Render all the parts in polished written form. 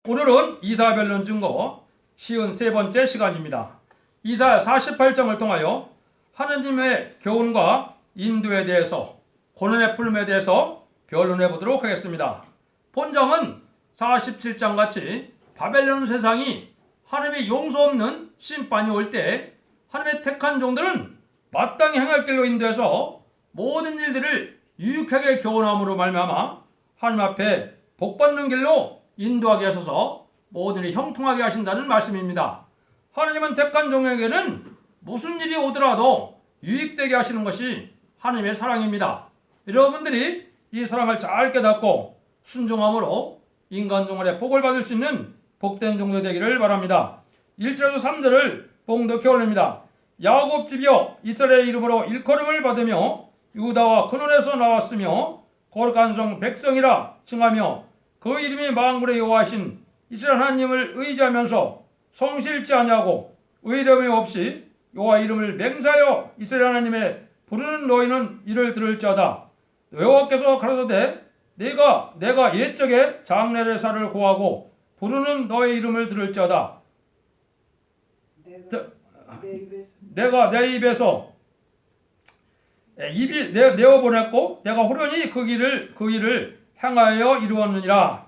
오늘은 이사야별론 증거 53번째 시간입니다. 이사야 48장을 통하여 하느님의 교훈과 인도에 대해서, 고난의 풀음에 대해서 변론해 보도록 하겠습니다. 본장은 47장 같이 바벨론 세상이 하나님의 용서 없는 심판이 올 때 하나님의 택한 종들은 마땅히 행할 길로 인도해서 모든 일들을 유익하게 교훈함으로 말미암아 하나님 앞에 복받는 길로 인도하게 하셔서 모든 일이 형통하게 하신다는 말씀입니다. 하나님은 택한 종에게는 무슨 일이 오더라도 유익되게 하시는 것이 하나님의 사랑입니다. 여러분들이 이 사랑을 잘 깨닫고 순종함으로 인간 종말에 복을 받을 수 있는 복된 종도 되기를 바랍니다. 1절에서 3절을 봉독해 올립니다. 야곱 집이여 이스라엘의 이름으로 일컬음을 받으며 유다와 근원에서 나왔으며 거룩한 성 백성이라 칭하며 그 이름이 만군의 여호와신 이스라엘 하나님을 의지하면서 성실치 아니하고 의뢰함이 없이 여호와 이름을 맹세하여 이스라엘 하나님의 부르는 너희는 이를 들을지어다. 여호와께서 가라사대 내가 옛적에 장래레사를 고하고 부르는 너의 이름을 들을지어다. 내가 내 입에서 입이 내어 보냈고 내가 호련히 그 일을 행하여 이루었느니라.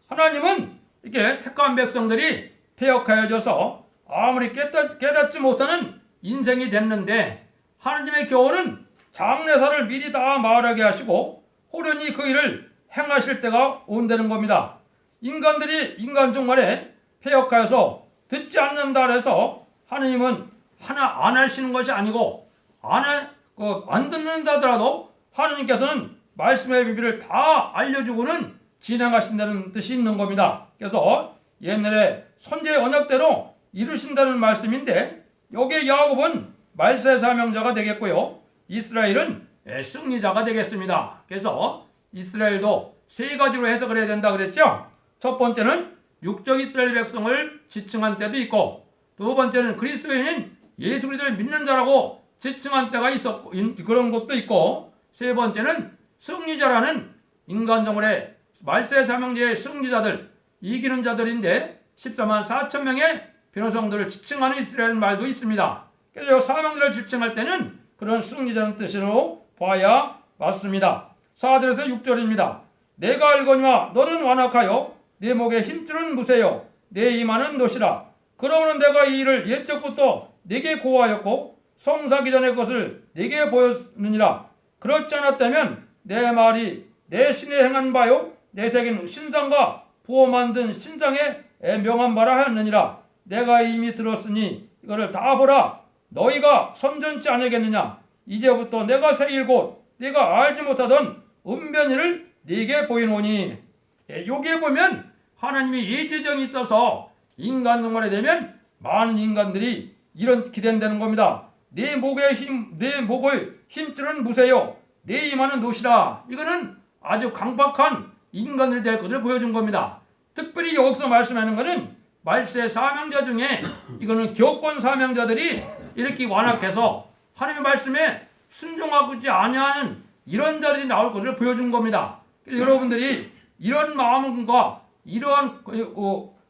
하나님은 이렇게 택한 백성들이 폐역하여져서 아무리 깨닫지 못하는 인생이 됐는데 하나님의 교훈은 장래사를 미리 다 말하게 하시고 호련히 그 일을 행하실 때가 온다는 겁니다. 인간들이 인간 종말에 폐역하여서 듣지 않는다 해서 하나님은 하나 안 하시는 것이 아니고 안 듣는다 하더라도 하나님께서는 말씀의 비밀을 다 알려주고는 진행하신다는 뜻이 있는 겁니다. 그래서 옛날에 선제의 언약대로 이루신다는 말씀인데 여기에 야곱은 말세 사명자가 되겠고요. 이스라엘은 승리자가 되겠습니다. 그래서 이스라엘도 세 가지로 해석을 해야 된다 그랬죠. 첫 번째는 육적 이스라엘 백성을 지칭한 때도 있고, 두 번째는 그리스도인인 예수 그리스도를 믿는 자라고 지칭한 때가 있었고 그런 것도 있고, 세 번째는 승리자라는 인간 정월의 말세 사명제의 승리자들, 이기는 자들인데 14만 4천 명의 변호성들을 지칭하는 이스라엘 말도 있습니다. 그래서 사명들을 지칭할 때는 그런 승리자는 뜻으로 봐야 맞습니다. 4절에서 6절입니다. 내가 알거니와 너는 완악하여 내 목에 힘줄은 무세요 내 이마는 노시라. 그러므로 내가 이 일을 옛적부터 네게 고하였고 성사기 전의 것을 네게 보였느니라. 그렇지 않았다면 내 말이 내 신에 행한 바요 내 새긴 신상과 부어 만든 신상에 명한 바라 하였느니라. 내가 이미 들었으니 이거를 다 보라. 너희가 선전치 아니겠느냐. 이제부터 내가 새길 곳 네가 알지 못하던 은변이를 네게 보이노니. 여기에 보면 하나님이 예지정이 있어서 인간 종말에 되면 많은 인간들이 이런 기댄다는 겁니다. 내 목을 힘줄은 무세요 내 이마는 노시라. 이거는 아주 강박한 인간들이 될 것을 보여준 겁니다. 특별히 여기서 말씀하는 것은 말세 사명자 중에 이거는 교권 사명자들이 이렇게 완악해서 하나님의 말씀에 순종하지 아니하는 이런 자들이 나올 것을 보여준 겁니다. 여러분들이 이런 마음과 이러한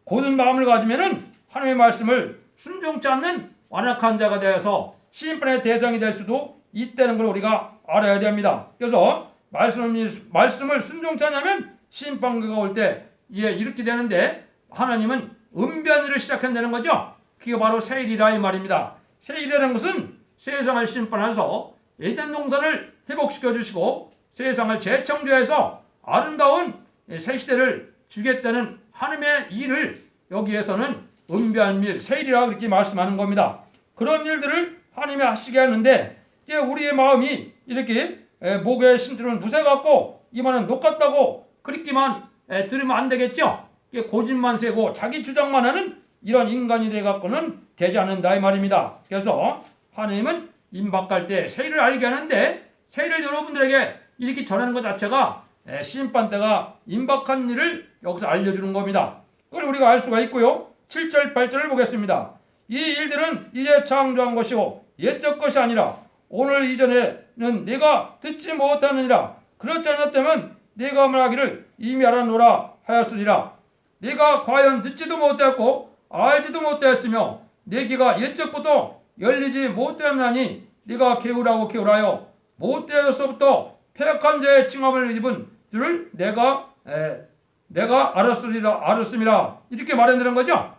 고든 마음을 가지면은 하나님의 말씀을 순종치 않는 완악한 자가 되어서 심판의 대상이 될 수도 있다는 걸 우리가 알아야 됩니다. 그래서 말씀을 순종치 않으면 심판기가 올 때 이렇게 되는데 하나님은 은변이를 시작한다는 거죠. 그게 바로 세일이라 이 말입니다. 세일이라는 것은 세상을 심판해서 에덴 동산을 회복시켜 주시고 세상을 재창조해서 아름다운 새 시대를 주겠다는 하나님의 일을 여기에서는 은변일 세일이라 그렇게 말씀하는 겁니다. 그런 일들을 하나님이 하시게 하는데 우리의 마음이 이렇게 목에 심줄은 무쇠 같고 이마는 녹 같다고 그렇게만 들으면 안 되겠죠. 고집만 세고 자기 주장만 하는 이런 인간이 돼갖고는 되지 않는다 이 말입니다. 그래서 하나님은 임박할 때 세일을 알게 하는데 세일을 여러분들에게 이렇게 전하는 것 자체가 심판 때가 임박한 일을 여기서 알려주는 겁니다. 그걸 우리가 알 수가 있고요. 7절 8절을 보겠습니다. 이 일들은 이제 창조한 것이고 옛적 것이 아니라 오늘 이전에는 네가 듣지 못하느니라. 그렇지 않았다면 네가 말하기를 이미 알아노라 하였으리라. 네가 과연 듣지도 못했고 알지도 못했으며 내 귀가 옛적부터 열리지 못되었나니 네가 게으라요 못되어서부터 패역한 자의 칭함을 입은 줄을 내가 알았음이라 이렇게 말해드린 거죠.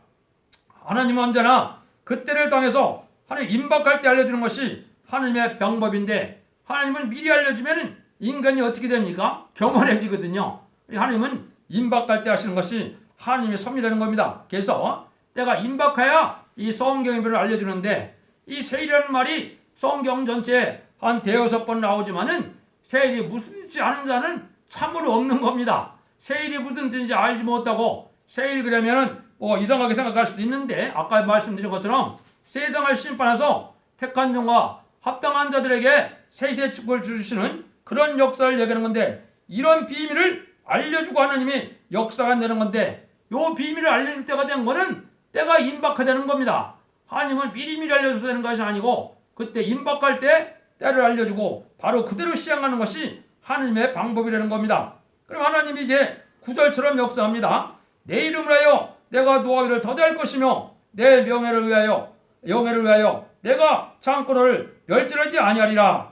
하나님은 언제나 그때를 당해서 하나님 임박할 때 알려주는 것이 하나님의 방법인데 하나님은 미리 알려주면 인간이 어떻게 됩니까? 교만해지거든요. 하나님은 임박할 때 하시는 것이 하나님의 섭리라는 겁니다. 그래서 때가 임박해야 이 성경의 별을 알려주는데 이 세일이라는 말이 성경 전체에 한 대여섯 번 나오지만은 세일이 무슨 뜻인지 아는 자는 참으로 없는 겁니다. 세일이 무슨 뜻인지 알지 못하고 세일이 그러면은 이상하게 생각할 수도 있는데 아까 말씀드린 것처럼 세상을 심판해서 택한 종과 합당한 자들에게 세세 축복을 주시는 그런 역사를 얘기하는 건데 이런 비밀을 알려주고 하나님이 역사가 되는 건데 요 비밀을 알려줄 때가 된 거는 때가 임박하다는 겁니다. 하나님은 미리미리 알려줘야 되는 것이 아니고 그때 임박할 때 때를 알려주고 바로 그대로 시행하는 것이 하나님의 방법이라는 겁니다. 그럼 하나님이 이제 구절처럼 역사합니다. 내 이름을 하여 내가 노하기를 더디할 것이며 내 명예를 위하여 내가 창고를 멸절하지 아니하리라.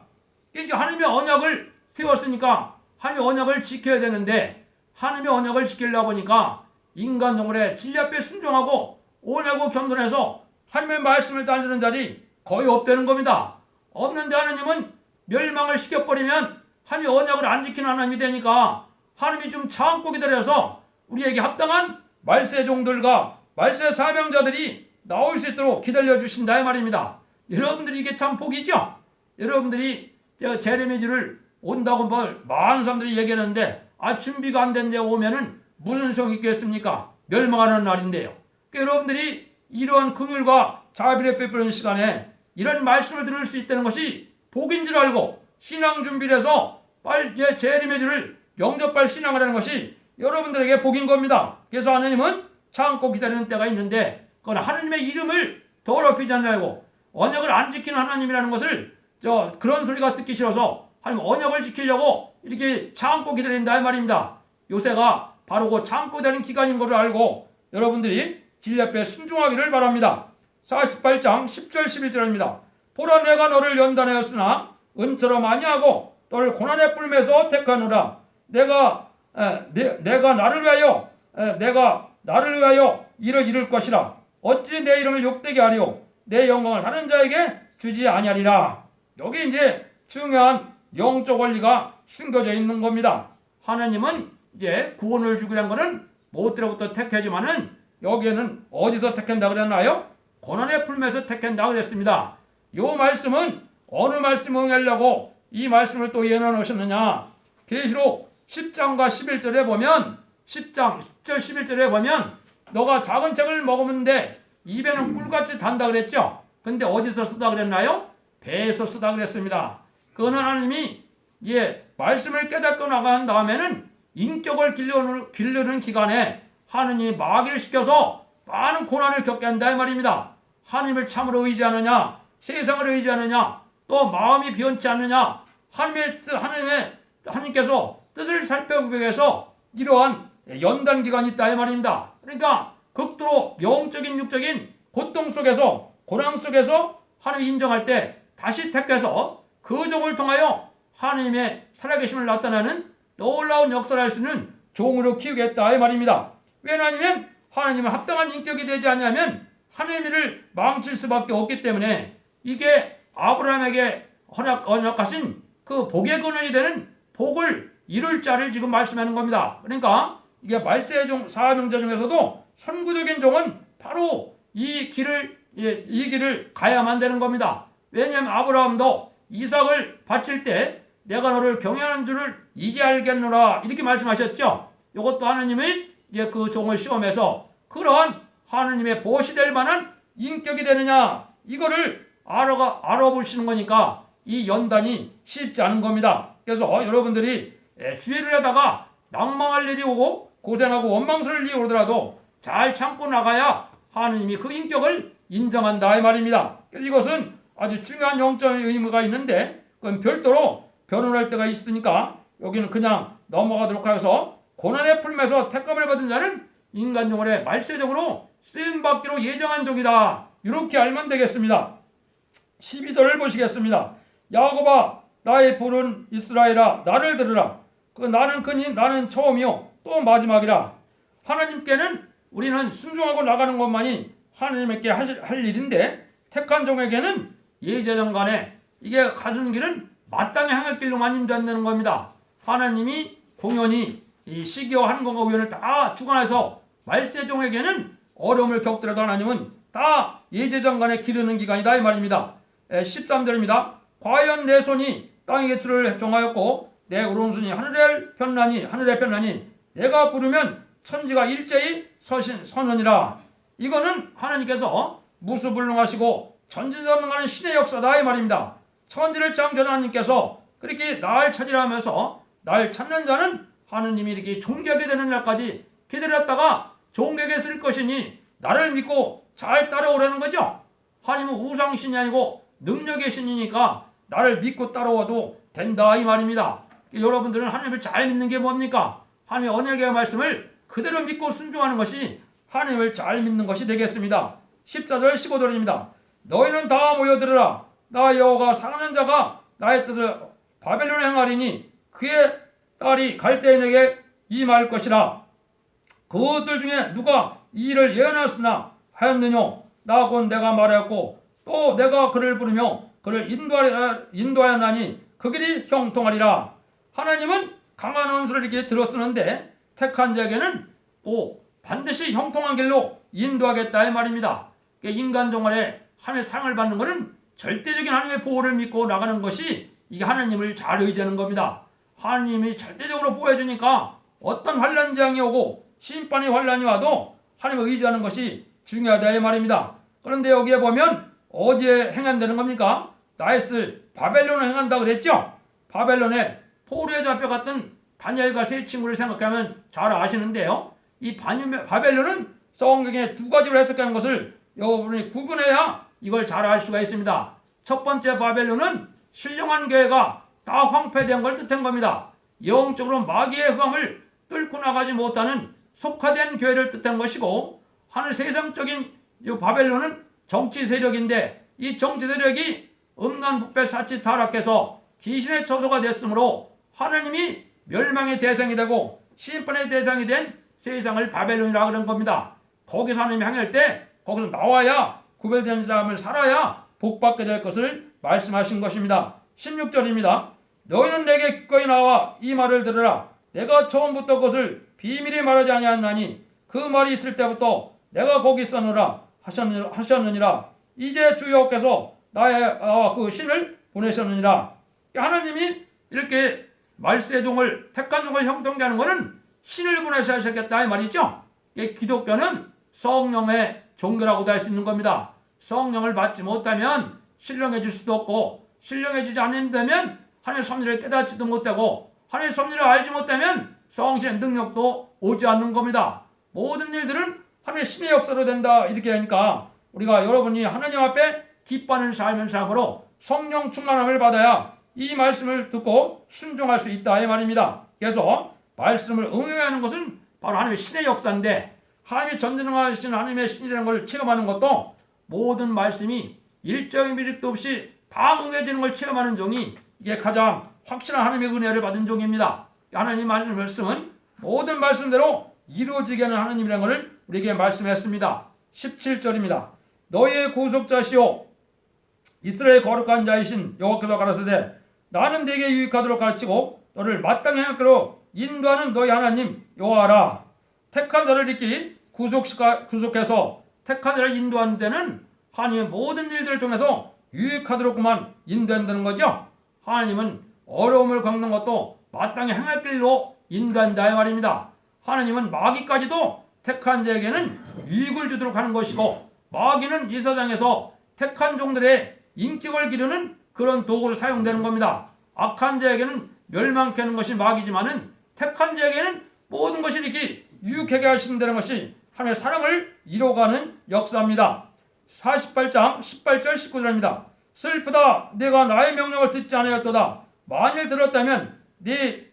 이제 하나님의 언약을 세웠으니까 하나님의 언약을 지켜야 되는데 하나님의 언약을 지키려고 보니까 인간 동물의 진리 앞에 순종하고 오냐고 겸손해서 하나님의 말씀을 따르는 자리 거의 없다는 겁니다. 없는데 하나님은 멸망을 시켜버리면 하나님의 언약을 안 지키는 하나님이 되니까 하나님이 좀 참고 기다려서 우리에게 합당한 말세 종들과 말세 사명자들이 나올 수 있도록 기다려주신다 이 말입니다. 여러분들이 이게 참 복이죠. 여러분들이 제레미지를 온다고 많은 사람들이 얘기하는데 준비가 안 된 데 오면은 무슨 소용이 있겠습니까? 멸망하는 날인데요. 그러니까 여러분들이 이러한 긍휼과 자비를 베푸는 시간에 이런 말씀을 들을 수 있다는 것이 복인 줄 알고 신앙 준비를 해서 빨리 제레미지를 영접할 신앙을 하는 것이 여러분들에게 복인 겁니다. 그래서 하나님은 참고 기다리는 때가 있는데 그건 하나님의 이름을 더럽히지 않냐고 언약을 안 지키는 하나님이라는 것을 그런 소리가 듣기 싫어서 하나님 언약을 지키려고 이렇게 참고 기다린다 이 말입니다. 요새가 바로 그 참고 기다리는 기간인 것을 알고 여러분들이 진리 앞에 순종하기를 바랍니다. 48장 10절 11절입니다. 보라 내가 너를 연단하였으나 은처럼 아니하고 너를 고난의 뿔매서 택하노라. 내가 나를 위하여 일을 이룰 것이라. 어찌 내 이름을 욕되게 하리요 내 영광을 다른 자에게 주지 아니하리라. 여기 이제 중요한 영적 원리가 숨겨져 있는 겁니다. 하나님은 이제 구원을 주기란 거는 무엇으로부터 택하지만은 여기에는 어디서 택한다 그랬나요? 고난의 풀매에서 택한다 그랬습니다. 이 말씀은 어느 말씀을 응하려고 이 말씀을 또 예언해 놓으셨느냐? 계시록 10장과 11절에 보면 10장 10절 11절에 보면 너가 작은 책을 먹으면데 입에는 꿀같이 단다 그랬죠? 근데 어디서 쓰다 그랬나요? 배에서 쓰다 그랬습니다. 그건 하나님이 말씀을 깨닫고 나간 다음에는 인격을 기르는 기간에 하느님이 마귀를 시켜서 많은 고난을 겪게 한다 이 말입니다. 하나님을 참으로 의지하느냐, 세상을 의지하느냐, 또 마음이 변치 않느냐, 하나님께서 뜻을 살펴보기 위해서 이러한 연단 기간이 있다 이 말입니다. 그러니까 극도로 영적인 육적인 고통 속에서 고난 속에서 하나님이 인정할 때 다시 택해서 그 종을 통하여 하나님의 살아계심을 나타내는 놀라운 역사를 할 수 있는 종으로 키우겠다 이 말입니다. 왜냐하면 하나님은 합당한 인격이 되지 않으면 하나님의 일을 망칠 수밖에 없기 때문에 이게 아브라함에게 언약하신 그 복의 근원이 되는 복을 이룰 자를 지금 말씀하는 겁니다. 그러니까 이게 말세의 종 사명자 중에서도 선구적인 종은 바로 이 길을 가야만 되는 겁니다. 왜냐하면 아브라함도 이삭을 바칠 때 내가 너를 경외하는 줄을 이제 알겠노라 이렇게 말씀하셨죠. 이것도 하나님이 그 종을 시험해서 그러한 하나님의 보시 될 만한 인격이 되느냐 이거를 알아보시는 거니까 이 연단이 쉽지 않은 겁니다. 그래서 여러분들이 주의를 하다가 낭망할 일이 오고 고생하고 원망스러울 일이 오더라도 잘 참고 나가야 하나님이 그 인격을 인정한다 이 말입니다. 이것은 아주 중요한 영적인 의미가 있는데 그건 별도로 변론할 때가 있으니까 여기는 그냥 넘어가도록 하여서 고난의 풀매에서 택감을 받은 자는 인간 영혼에 말세적으로 쓰임받기로 예정한 종이다. 이렇게 알면 되겠습니다. 12절을 보시겠습니다. 야곱아 나의 푸른 이스라엘아 나를 들으라. 나는 처음이요 또 마지막이라. 하나님께는 우리는 순종하고 나가는 것만이 하나님께 할 일인데 택한 종에게는 예제정간에 이게 가는 길은 마땅히 향할 길로만 인도한다는 겁니다. 하나님이 공연히 이 시기와 한공과 우연을 다 주관해서 말세종에게는 어려움을 겪더라도 하나님은 다 예제정간에 기르는 기간이다 이 말입니다. 13절입니다. 과연 내 손이 땅의 개출을 정하였고 내 오른손이 하늘에 편나니 내가 부르면 천지가 일제히 서느니라. 이거는 하나님께서 무수불능하시고 전지전능하는 신의 역사다 이 말입니다. 천지를 창조한 하나님께서 그렇게 날 찾으라 하면서 날 찾는 자는 하느님이 이렇게 존귀하게 되는 날까지 기다렸다가 존귀하게 쓸 것이니 나를 믿고 잘 따라오라는 거죠. 하나님은 우상신이 아니고 능력의 신이니까 나를 믿고 따라와도 된다 이 말입니다. 여러분들은 하나님을 잘 믿는 게 뭡니까? 하나님의 언약의 말씀을 그대로 믿고 순종하는 것이 하나님을 잘 믿는 것이 되겠습니다. 14절 15절입니다. 너희는 다 모여들으라. 나 여호와가 사랑하는 자가 나의 뜻을 바벨론에 행하리니 그의 딸이 갈대인에게 임할 것이라. 그들 중에 누가 이 일을 예언하였으나 하였느뇨? 나 곧 내가 말하였고 또 내가 그를 부르며 그를 인도하였나니 그 길이 형통하리라. 하나님은 강한 원수를 이렇게 들어쓰는데 택한 자에게는 반드시 형통한 길로 인도하겠다 이 말입니다. 인간 종말에 하나님의 사랑을 받는 것은 절대적인 하나님의 보호를 믿고 나가는 것이 이게 하나님을 잘 의지하는 겁니다. 하나님이 절대적으로 보호해주니까 어떤 환난 재앙이 오고 심판의 환난이 와도 하나님을 의지하는 것이 중요하다 이 말입니다. 그런데 여기에 보면 어디에 행한다는 겁니까? 나이스 바벨론에 행한다고 그랬죠? 바벨론에 포로에 잡혀갔던 다니엘과 세 친구를 생각하면 잘 아시는데요. 이 바벨론은 성경에 두 가지로 해석하는 것을 여러분이 구분해야 이걸 잘 알 수가 있습니다. 첫 번째 바벨론은 신령한 교회가 다 황폐된 걸 뜻한 겁니다. 영적으로 마귀의 흑암을 뚫고 나가지 못하는 속화된 교회를 뜻한 것이고, 하늘 세상적인 이 바벨론은 정치 세력인데 이 정치 세력이 음란부패 사치 타락해서 귀신의 처소가 됐으므로 하나님이 멸망의 대상이 되고 심판의 대상이 된 세상을 바벨론이라고 그런 겁니다. 거기서 하나님이 향할 때 거기서 나와야 구별된 사람을 살아야 복받게 될 것을 말씀하신 것입니다. 16절입니다. 너희는 내게 기꺼이 나와 이 말을 들으라. 내가 처음부터 그것을 비밀히 말하지 아니하나니 그 말이 있을 때부터 내가 거기 있었느라 하셨느니라. 이제 주 여호와께서 나의 그 신을 보내셨느니라. 하나님이 이렇게 말세의 종을 택한 종을 형통케 하는 것은 신을 보내셔야겠다 이 말이죠. 기독교는 성령의 종교라고도 할 수 있는 겁니다. 성령을 받지 못하면 신령해질 수도 없고, 신령해지지 않는다면 하나님의 섭리를 깨닫지도 못하고, 하나님의 섭리를 알지 못하면 성신의 능력도 오지 않는 겁니다. 모든 일들은 하나님의 신의 역사로 된다 이렇게 하니까 우리가 여러분이 하나님 앞에 기뻐하는 삶을 삶으로 성령 충만함을 받아야 이 말씀을 듣고 순종할 수 있다 이 말입니다. 그래서 말씀을 응용하는 것은 바로 하나님의 신의 역사인데, 하나님의 전능하신 하나님의 신이라는 걸 체험하는 것도 모든 말씀이 일정의 미륵도 없이 다 응해지는 걸 체험하는 종이 이게 가장 확실한 하나님의 은혜를 받은 종입니다. 하나님 말씀은 모든 말씀대로 이루어지게 하는 하나님이라는 것을 우리에게 말씀했습니다. 17절입니다. 너희의 구속자시오 이스라엘 거룩한 자이신 여호와께서 가라사대 나는 네게 유익하도록 가르치고 너를 마땅히 행할 길로 인도하는 너희 하나님 여호와라. 택한 자를 이렇게 구속해서 택한 자를 인도하는 데는 하나님의 모든 일들을 통해서 유익하도록만 인도한다는 거죠. 하나님은 어려움을 겪는 것도 마땅히 행할 길로 인도한다 이 말입니다. 하나님은 마귀까지도 택한 자에게는 유익을 주도록 하는 것이고, 마귀는 이 세상에서 택한 종들의 인격을 기르는 그런 도구로 사용되는 겁니다. 악한 자에게는 멸망케 하는 것이 마귀지만은 택한 자에게는 모든 것이 이렇게 유익하게 하신다는 것이 하나님의 사랑을 이뤄가는 역사입니다. 48장 18절 19절입니다. 슬프다 내가 나의 명령을 듣지 않았도다. 만일 들었다면 네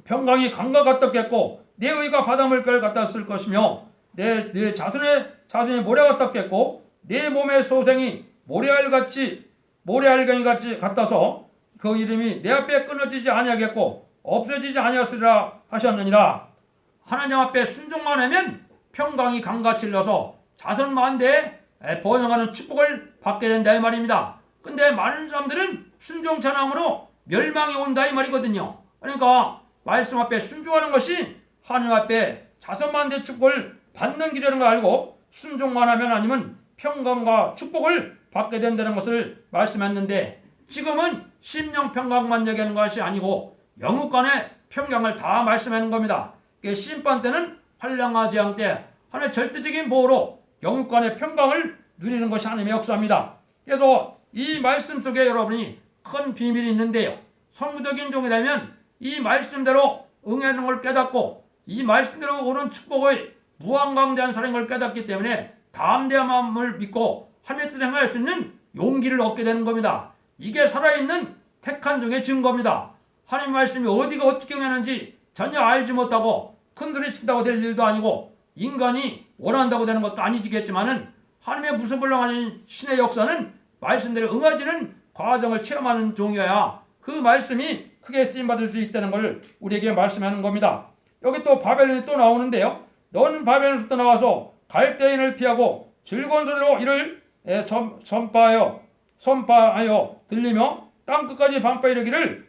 평강이 강과 같았겠고 내 의가 바닷물 걸 갖다 쓸 것이며 내 자손의 모래가 닦겠고 내 몸의 소생이 모래알갱이 같이 같아서 그 이름이 내 앞에 끊어지지 아니하겠고 없어지지 아니하시리라 하셨느니라. 하나님 앞에 순종만 하면 평강이 강같이 흘러서 자손 만대에 번영하는 축복을 받게 된다 이 말입니다. 근데 많은 사람들은 순종치 않음으로 멸망이 온다 이 말이거든요. 그러니까 말씀 앞에 순종하는 것이 하나님 앞에 자손 만대 축복을 받는 길이라는 걸 알고 순종만 하면 하나님은 평강과 축복을 받게 된다는 것을 말씀했는데, 지금은 심령 평강만 얘기하는 것이 아니고 영육 간의 평강을 다 말씀하는 겁니다. 심판 때는 환난 재앙 때 하나님의 절대적인 보호로 영육 간의 평강을 누리는 것이 하나님의 역사입니다. 그래서 이 말씀 속에 여러분이 큰 비밀이 있는데요. 성도적인 종이라면 이 말씀대로 응하는 걸 깨닫고 이 말씀대로 오는 축복의 무한강대한 사랑인 걸 깨닫기 때문에 담대한 마음을 믿고 하나님의 뜻을 행할 수 있는 용기를 얻게 되는 겁니다. 이게 살아있는 택한 종의 증거입니다. 하나님 말씀이 어디가 어떻게 행하는지 전혀 알지 못하고 큰소리 친다고 될 일도 아니고 인간이 원한다고 되는 것도 아니지겠지만은 하나님의 무소불능하신 신의 역사는 말씀대로 응하지는 과정을 체험하는 종이어야 그 말씀이 크게 쓰임받을 수 있다는 것을 우리에게 말씀하는 겁니다. 여기 또 바벨론이 또 나오는데요. 너는 바벨론에서 나와서 갈대인을 피하고 즐거운 소리로 이를 선파하여 들리며 땅끝까지 방파 이르기를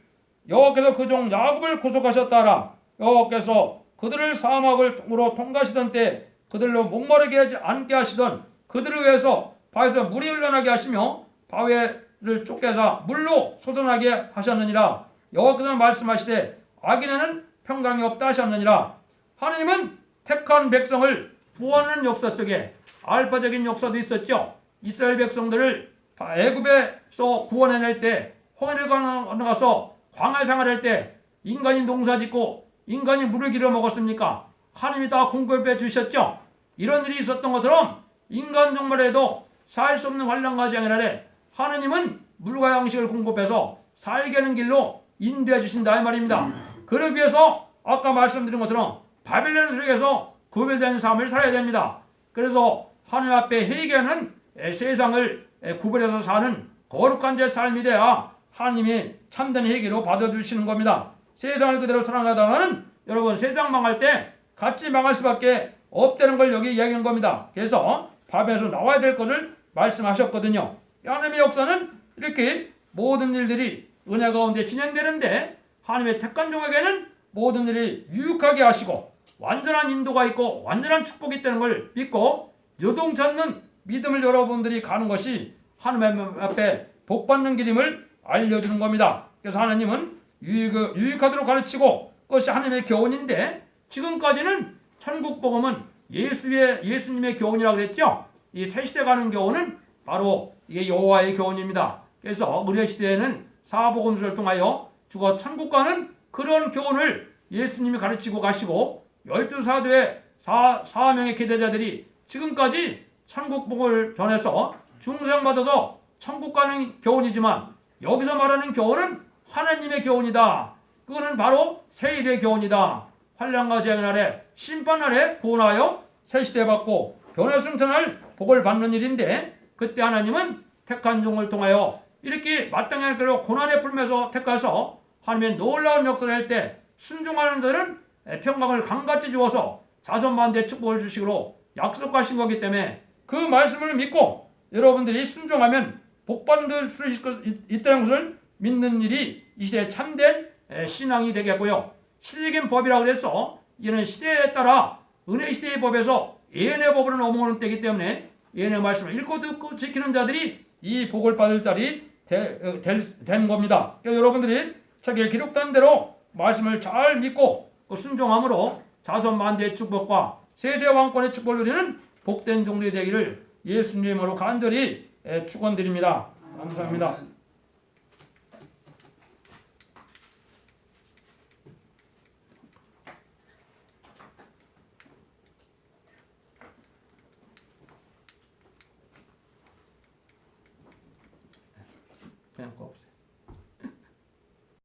여호와께서 그 종 야곱을 구속하셨다라. 여호와께서 그들을 사막으로 통과하시던 때 그들로 목마르게 하지 않게 하시던 그들을 위해서 바위에서 물이 흘러나게 하시며 바위를 쫓겨서 물로 솟아나게 하셨느니라. 여호와께서 말씀하시되 악인에는 평강이 없다 하셨느니라. 하나님은 택한 백성을 구원하는 역사 속에 알파적인 역사도 있었죠. 이스라엘 백성들을 애굽에서 구원해낼 때 홍해를 건너가서 광야 생활할 때 인간이 농사짓고 인간이 물을 길어 먹었습니까? 하나님이 다 공급해 주셨죠. 이런 일이 있었던 것처럼 인간 종말에도 살 수 없는 환난과 재앙 아래 하나님은 물과 양식을 공급해서 살게 하는 길로 인도해 주신다 이 말입니다. 그러기 위해서 아까 말씀드린 것처럼 바벨론 속에서 구별된 삶을 살아야 됩니다. 그래서 하나님 앞에 회개하는 세상을 구별해서 사는 거룩한 제 삶이 돼야 하나님이 참된 회개로 받아주시는 겁니다. 세상을 그대로 사랑하다가는 여러분 세상 망할 때 같이 망할 수밖에 없다는 걸 여기 이야기한 겁니다. 그래서 바벨에서 나와야 될 것을 말씀하셨거든요. 하나님의 역사는 이렇게 모든 일들이 은혜 가운데 진행되는데 하나님의 택한 종에게는 모든 일이 유익하게 하시고 완전한 인도가 있고 완전한 축복이 있다는 걸 믿고 요동치 않는 믿음을 여러분들이 가는 것이 하나님 앞에 복받는 길임을 알려주는 겁니다. 그래서 하나님은 유익하도록 가르치고 그것이 하나님의 교훈인데 지금까지는 천국 복음은 예수님의 교훈이라고 그랬죠. 이 새 시대 가는 교훈은 바로 이게 여호와의 교훈입니다. 그래서 의뢰 시대에는 사복음서를 통하여 주가 천국 가는 그런 교훈을 예수님이 가르치고 가시고 12사도의 4명의 기대자들이 지금까지 천국 복음을 전해서 중생받아서 천국 가는 교훈이지만 여기서 말하는 교훈은 하나님의 교훈이다. 그거는 바로 세일의 교훈이다. 환난과 재앙 아래 심판 아래 구원하여 새 시대 받고 변화승천할 복을 받는 일인데 그때 하나님은 택한 종을 통하여 이렇게 마땅한 길로 고난에 풀면서 택하서 하나님의 놀라운 역사를 할 때 순종하는 자들은 평강을 강같이 주어서 자손만대 축복을 주시기로 약속하신 거기 때문에 그 말씀을 믿고 여러분들이 순종하면 복받을 수 있다는 것을 믿는 일이 이 시대에 참된 신앙이 되겠고요. 시대적인 법이라고 해서 이는 시대에 따라 은혜 시대의 법에서 예언의 법으로 넘어오는 때이기 때문에 예언의 말씀을 읽고 듣고 지키는 자들이 이 복을 받을 자리 된 겁니다. 그러니까 여러분들이 책에 기록된 대로 말씀을 잘 믿고 그 순종함으로 자손 만대의 축복과 세세 왕권의 축복을 누리는 복된 종들이 되기를 예수님으로 간절히 축원드립니다. 감사합니다. 그냥 꼭